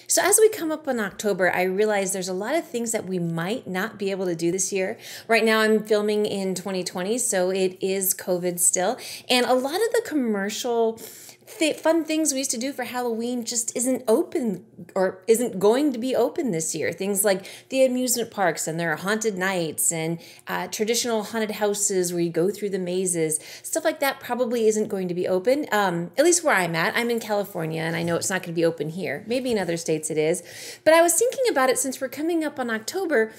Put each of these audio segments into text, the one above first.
So as we come up on October, I realize there's a lot of things that we might not be able to do this year. Right now I'm filming in 2020, so it is COVID still. And a lot of the commercial fun things we used to do for Halloween just isn't open or isn't going to be open this year. Things like the amusement parks and their haunted nights and traditional haunted houses where you go through the mazes. Stuff like that probably isn't going to be open, at least where I'm at. I'm in California and I know it's not going to be open here. Maybe in other states it is. But I was thinking about it since we're coming up on October.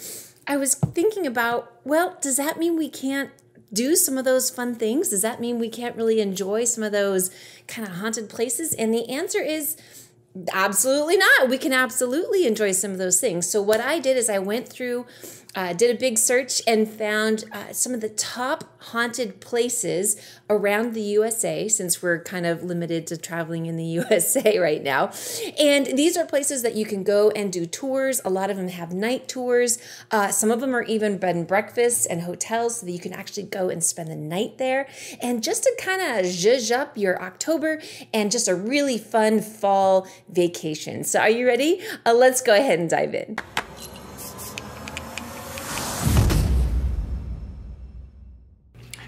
I was thinking about, well, does that mean we can't do some of those fun things? Does that mean we can't really enjoy some of those kind of haunted places? And the answer is absolutely not. We can absolutely enjoy some of those things. So what I did is I went through, did a big search and found some of the top haunted places around the USA, since we're kind of limited to traveling in the USA right now. And these are places that you can go and do tours. A lot of them have night tours. Some of them are even bed and breakfasts and hotels so that you can actually go and spend the night there. And just to kind of zhuzh up your October and just a really fun fall vacation. So are you ready? Let's go ahead and dive in.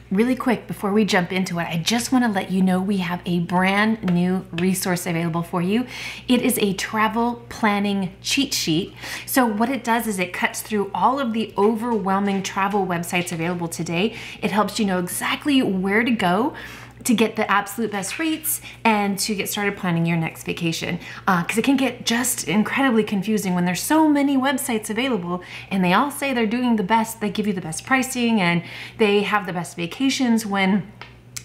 Really quick, before we jump into it, I just want to let you know we have a brand new resource available for you. It is a travel planning cheat sheet. So what it does is it cuts through all of the overwhelming travel websites available today. It helps you know exactly where to go to get the absolute best rates and to get started planning your next vacation. Because it can get just incredibly confusing when there's so many websites available and they all say they're doing the best, they give you the best pricing and they have the best vacations when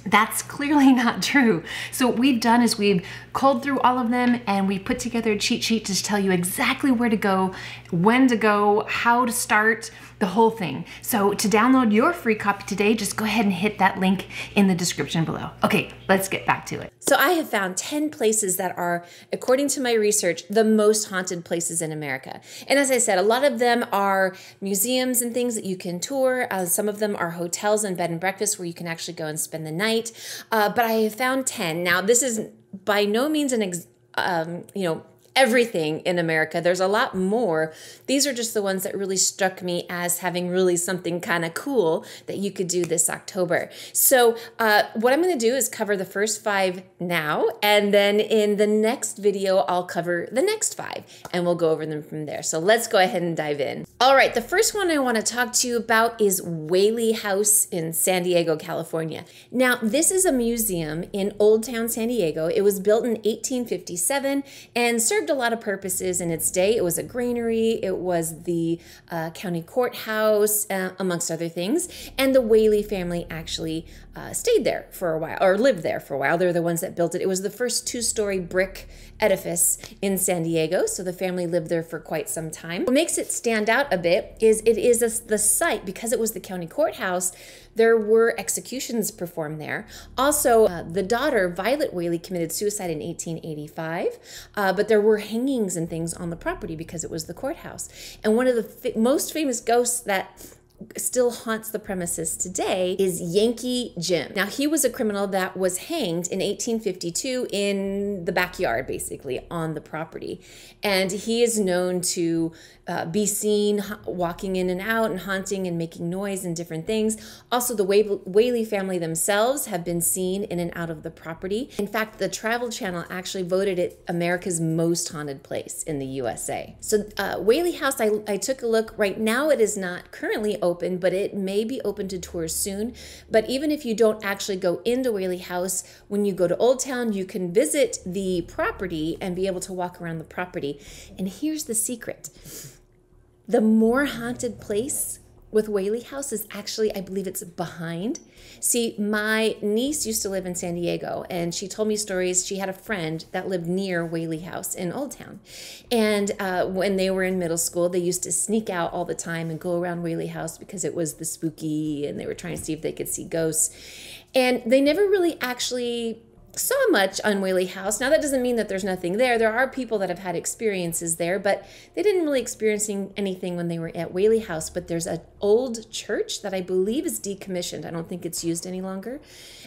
that's clearly not true. So what we've done is we've culled through all of them and we put together a cheat sheet to tell you exactly where to go, when to go, how to start, the whole thing. So to download your free copy today, just go ahead and hit that link in the description below. Okay, let's get back to it. So I have found 10 places that are, according to my research, the most haunted places in America. And as I said, a lot of them are museums and things that you can tour. Some of them are hotels and bed and breakfast where you can actually go and spend the night. But I have found 10. Now, this is by no means everything in America. There's a lot more. These are just the ones that really struck me as having really something kind of cool that you could do this October. So what I'm going to do is cover the first 5 now, and then in the next video, I'll cover the next 5 and we'll go over them from there. So let's go ahead and dive in. All right, the first one I want to talk to you about is Whaley House in San Diego, California. Now, this is a museum in Old Town San Diego. It was built in 1857 and served a lot of purposes in its day. It was a granary, it was the county courthouse, amongst other things. And the Whaley family actually stayed there for a while, or lived there for a while. They're the ones that built it. It was the first 2-story brick edifice in San Diego, so the family lived there for quite some time. What makes it stand out a bit is it is the site, because it was the county courthouse, there were executions performed there. Also, the daughter, Violet Whaley, committed suicide in 1885, but there were hangings and things on the property because it was the courthouse. And one of the most famous ghosts that still haunts the premises today is Yankee Jim. Now, he was a criminal that was hanged in 1852 in the backyard, basically, on the property. And he is known to be seen walking in and out and haunting and making noise and different things. Also, the Whaley family themselves have been seen in and out of the property. In fact, the Travel Channel actually voted it America's most haunted place in the USA. So Whaley House, I took a look. Right now, it is not currently open, but it may be open to tours soon. But even if you don't actually go into Whaley House, when you go to Old Town, you can visit the property and be able to walk around the property. And here's the secret. The more haunted place with Whaley House is actually, I believe it's behind. See, my niece used to live in San Diego, and she told me stories. She had a friend that lived near Whaley House in Old Town. And when they were in middle school, they used to sneak out all the time and go around Whaley House because it was the spooky, and they were trying to see if they could see ghosts. And they never really actually saw much on Whaley House. Now, that doesn't mean that there's nothing there. There are people that have had experiences there, but they didn't really experience anything when they were at Whaley House. But there's an old church that I believe is decommissioned. I don't think it's used any longer.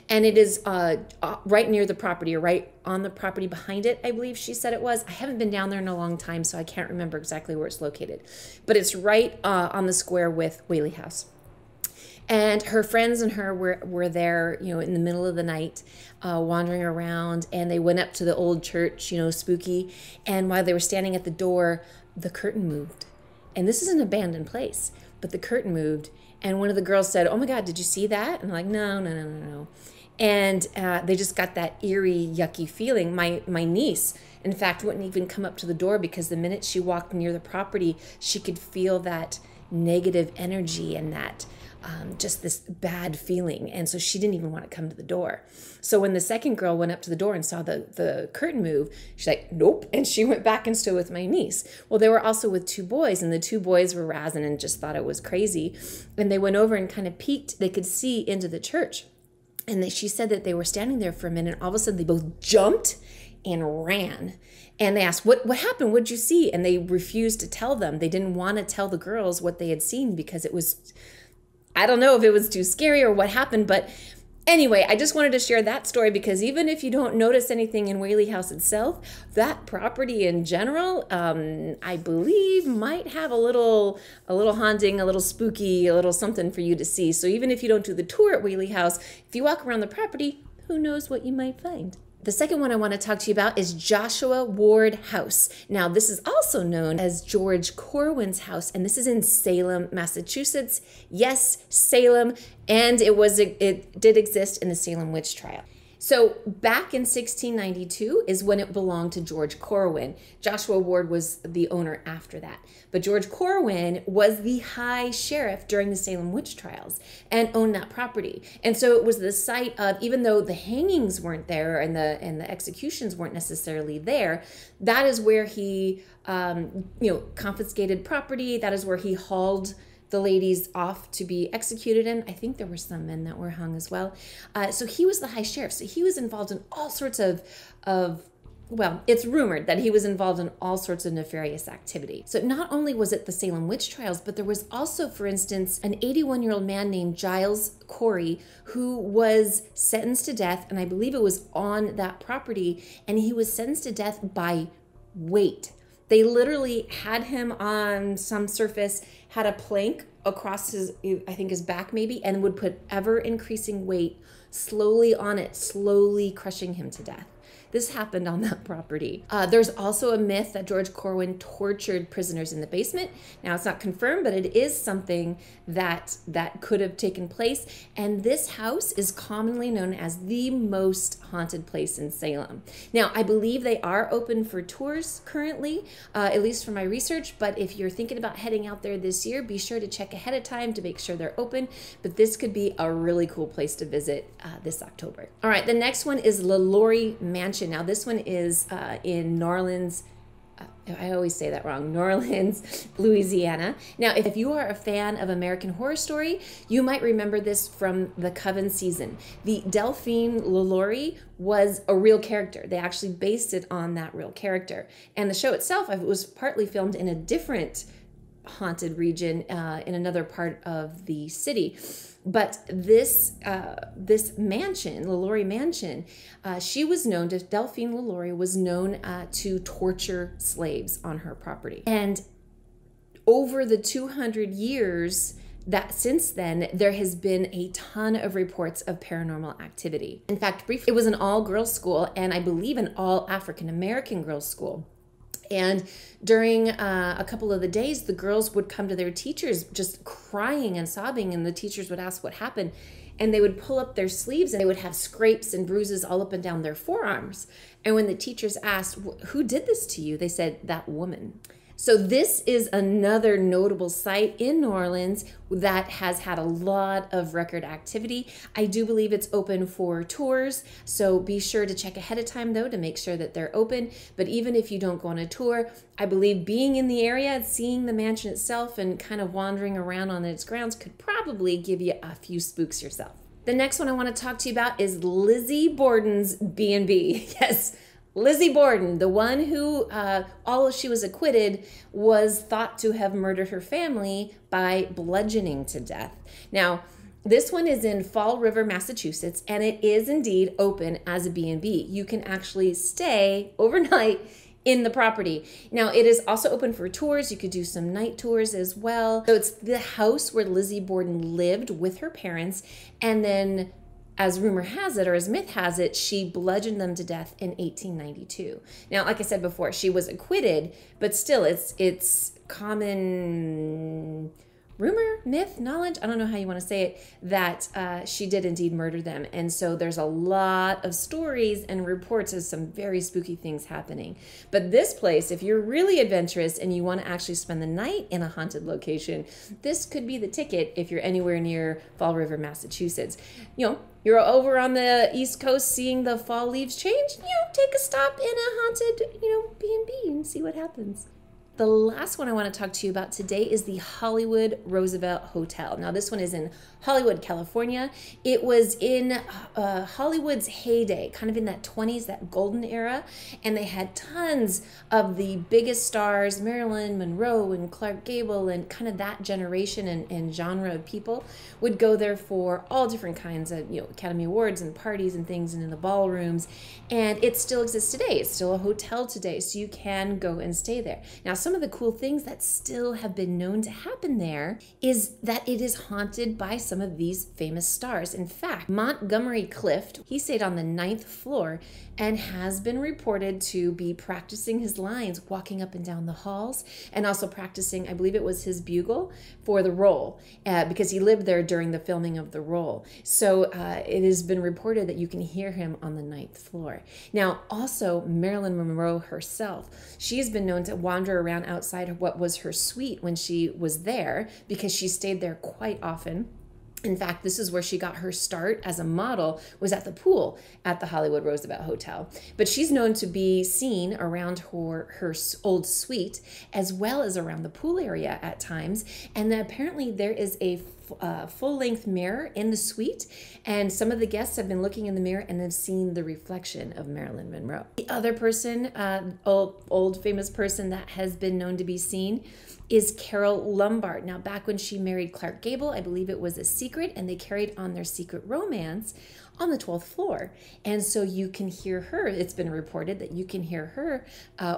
And it is right near the property, or right on the property behind it, I believe she said it was. I haven't been down there in a long time, so I can't remember exactly where it's located. But it's right on the square with Whaley House. And her friends and her were there, you know, in the middle of the night, wandering around, and they went up to the old church, you know, spooky. And while they were standing at the door, the curtain moved. And this is an abandoned place, but the curtain moved. And one of the girls said, "Oh my God, did you see that?" And I'm like, no, no, no, no, no. And they just got that eerie, yucky feeling. My niece, in fact, wouldn't even come up to the door, because the minute she walked near the property, she could feel that negative energy and that just this bad feeling. And so she didn't even want to come to the door. So when the second girl went up to the door and saw the curtain move, she's like, "Nope." And she went back and stood with my niece. Well, they were also with two boys, and the two boys were razzing and just thought it was crazy. And they went over and kind of peeked. They could see into the church. And she said that they were standing there for a minute. All of a sudden, they both jumped and ran. And they asked, what happened? What'd you see? And they refused to tell them. They didn't want to tell the girls what they had seen, because it was, I don't know if it was too scary or what happened. But anyway, I just wanted to share that story, because even if you don't notice anything in Whaley House itself, that property in general, I believe might have a little haunting, a little spooky, a little something for you to see. So even if you don't do the tour at Whaley House, if you walk around the property, who knows what you might find. The second one I want to talk to you about is Joshua Ward House. Now, this is also known as George Corwin's house, and this is in Salem, Massachusetts. Yes, Salem, and it did exist in the Salem witch trial. So back in 1692 is when it belonged to George Corwin. Joshua Ward was the owner after that. But George Corwin was the high sheriff during the Salem witch trials and owned that property. And so it was the site of, even though the hangings weren't there and the executions weren't necessarily there, that is where he confiscated property. That is where he hauled the ladies off to be executed in. I think there were some men that were hung as well. So he was the high sheriff. So he was involved in all sorts of well, it's rumored that he was involved in all sorts of nefarious activity. So not only was it the Salem witch trials, but there was also, for instance, an 81-year-old man named Giles Corey who was sentenced to death, and I believe it was on that property, and he was sentenced to death by weight. They literally had him on some surface, had a plank across his, I think his back maybe, and would put ever increasing weight slowly on it, slowly crushing him to death. This happened on that property. There's also a myth that George Corwin tortured prisoners in the basement. Now, it's not confirmed, but it is something that could have taken place. And this house is commonly known as the most haunted place in Salem. Now, I believe they are open for tours currently, at least for my research. But if you're thinking about heading out there this year, be sure to check ahead of time to make sure they're open. But this could be a really cool place to visit this October. All right, the next one is Laurie Mansion. Now, this one is in New Orleans. I always say that wrong. New Orleans, Louisiana. Now, if you are a fan of American Horror Story, you might remember this from the Coven season. The Delphine LaLaurie was a real character. They actually based it on that real character. And the show itself, it was partly filmed in a different haunted region in another part of the city. But this mansion, LaLaurie Mansion, Delphine LaLaurie was known to torture slaves on her property. And over the 200 years that since then, there has been a ton of reports of paranormal activity. In fact, briefly, it was an all-girls school, and I believe an all-African-American girls' school. And during a couple of the days, the girls would come to their teachers just crying and sobbing, and the teachers would ask what happened. And they would pull up their sleeves, and they would have scrapes and bruises all up and down their forearms. And when the teachers asked, "Who did this to you?" they said, "That woman." So this is another notable site in New Orleans that has had a lot of record activity. I do believe it's open for tours, so be sure to check ahead of time, though, to make sure that they're open. But even if you don't go on a tour, I believe being in the area, seeing the mansion itself, and kind of wandering around on its grounds could probably give you a few spooks yourself. The next one I want to talk to you about is Lizzie Bordens BNB. Yes, Lizzie Borden, the one who, although she was acquitted, was thought to have murdered her family by bludgeoning to death. Now, this one is in Fall River, Massachusetts, and it is indeed open as a B&B. You can actually stay overnight in the property. Now, it is also open for tours. You could do some night tours as well. So it's the house where Lizzie Borden lived with her parents, and then, as rumor has it, or as myth has it, she bludgeoned them to death in 1892. Now, like I said before, she was acquitted, but still, it's common rumor, myth, knowledge, I don't know how you want to say it, that she did indeed murder them. And so there's a lot of stories and reports of some very spooky things happening. But this place, if you're really adventurous and you want to actually spend the night in a haunted location, this could be the ticket if you're anywhere near Fall River, Massachusetts. You know, you're over on the East Coast seeing the fall leaves change, you know, take a stop in a haunted, B&B and see what happens. The last one I want to talk to you about today is the Hollywood Roosevelt Hotel. Now, this one is in Hollywood, California. It was in Hollywood's heyday, kind of in that 20s, that golden era, and they had tons of the biggest stars, Marilyn Monroe and Clark Gable, and kind of that generation and genre of people would go there for all different kinds of, Academy Awards and parties and things, and in the ballrooms. And it still exists today. It's still a hotel today, so you can go and stay there. Now, some of the cool things that still have been known to happen there is that it is haunted by some of these famous stars. In fact, Montgomery Clift, he stayed on the 9th floor and has been reported to be practicing his lines, walking up and down the halls, and also practicing, I believe it was his bugle for the role, because he lived there during the filming of the role. So it has been reported that you can hear him on the 9th floor. Now, also Marilyn Monroe herself, she's been known to wander around outside of what was her suite when she was there, because she stayed there quite often. In fact, this is where she got her start as a model, was at the pool at the Hollywood Roosevelt Hotel. But she's known to be seen around her old suite, as well as around the pool area at times. And then apparently there is a full-length mirror in the suite, and some of the guests have been looking in the mirror and have seen the reflection of Marilyn Monroe. The other person, old famous person that has been known to be seen, is Carol Lombard. Now, back when she married Clark Gable, I believe it was a secret, and they carried on their secret romance on the 12th floor. And so you can hear her. It's been reported that you can hear her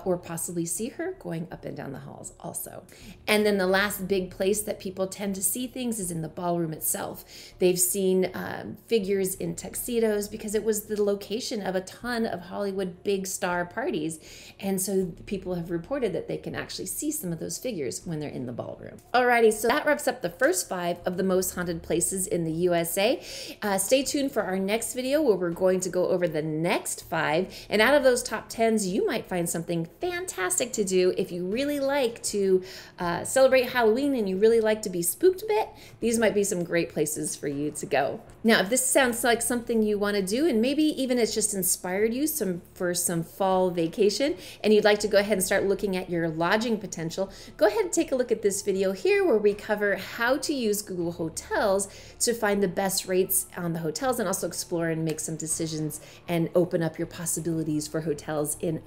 or possibly see her going up and down the halls also. And then the last big place that people tend to see things is in the ballroom itself. They've seen figures in tuxedos because it was the location of a ton of Hollywood big star parties. And so people have reported that they can actually see some of those figures when they're in the ballroom. Alrighty, so that wraps up the first 5 of the most haunted places in the USA. Stay tuned for our next video where we're going to go over the next 5, and out of those top 10s you might find something fantastic to do if you really like to celebrate Halloween and you really like to be spooked a bit. These might be some great places for you to go. Now, if this sounds like something you want to do, and maybe even it's just inspired you for some fall vacation, and you'd like to go ahead and start looking at your lodging potential, go ahead and take a look at this video here where we cover how to use Google Hotels to find the best rates on the hotels, and also explore and make some decisions and open up your possibilities for hotels in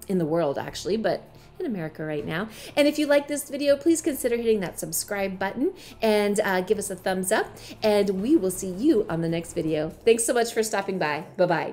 the world, actually, but in America right now. And if you like this video, please consider hitting that subscribe button and give us a thumbs up, and we will see you on the next video. Thanks so much for stopping by. Bye-bye.